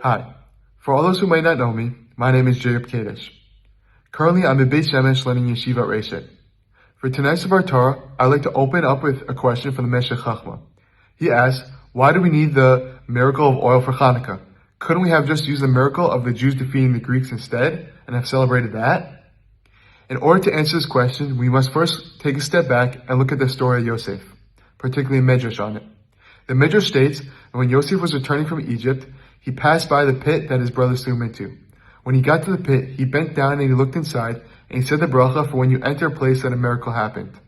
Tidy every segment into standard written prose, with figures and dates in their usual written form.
Hi. For all those who might not know me, my name is Jacob Kadish. Currently, I'm in Beit Shemesh learning yeshiva at Reishet. For tonight's of our Torah, I'd like to open up with a question from the Meshech Chachma. He asks, why do we need the miracle of oil for Chanukah? Couldn't we have just used the miracle of the Jews defeating the Greeks instead and have celebrated that? In order to answer this question, we must first take a step back and look at the story of Yosef, particularly Midrash on it. The Midrash states that when Yosef was returning from Egypt, he passed by the pit that his brothers threw him into. When he got to the pit, he bent down and he looked inside, and he said the bracha for when you enter a place that a miracle happened.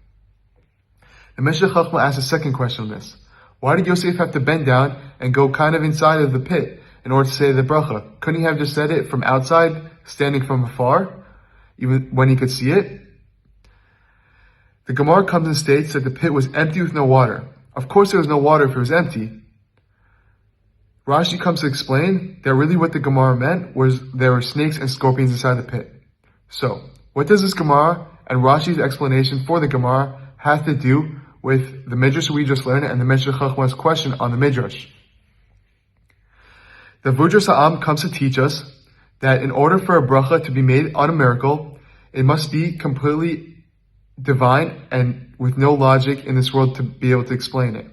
The Meshech Chachma asked a second question on this. Why did Yosef have to bend down and go kind of inside of the pit in order to say the bracha? Couldn't he have just said it from outside, standing from afar, even when he could see it? The Gemara comes and states that the pit was empty with no water. Of course there was no water if it was empty. Rashi comes to explain that really what the Gemara meant was there were snakes and scorpions inside the pit. So, what does this Gemara and Rashi's explanation for the Gemara have to do with the Midrash we just learned and the Meshech Chachma's question on the Midrash? The Vudras Ha'am comes to teach us that in order for a bracha to be made on a miracle, it must be completely divine and with no logic in this world to be able to explain it.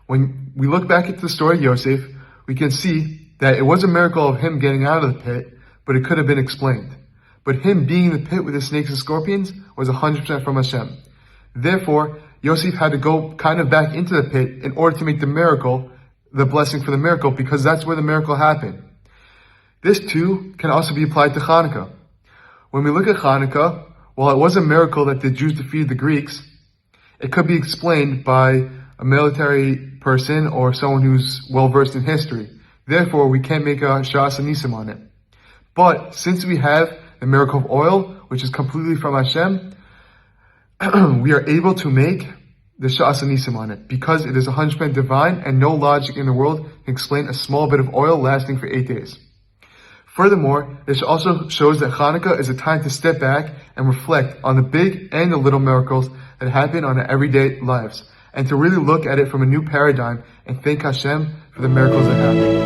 When we look back at the story of Yosef, we can see that it was a miracle of him getting out of the pit, but it could have been explained. But him being in the pit with the snakes and scorpions was 100% from Hashem. Therefore, Yosef had to go kind of back into the pit in order to make the miracle, the blessing for the miracle, because that's where the miracle happened. This too can also be applied to Chanukah. When we look at Chanukah, while it was a miracle that the Jews defeated the Greeks, it could be explained by a military person or someone who's well-versed in history. Therefore, we can't make a Shas Nisim on it. But since we have the miracle of oil, which is completely from Hashem, we are able to make the Shas Nisim on it because it is 100% divine and no logic in the world can explain a small bit of oil lasting for 8 days. Furthermore, this also shows that Chanukah is a time to step back and reflect on the big and the little miracles that happen on our everyday lives, and to really look at it from a new paradigm and thank Hashem for the miracles that happen.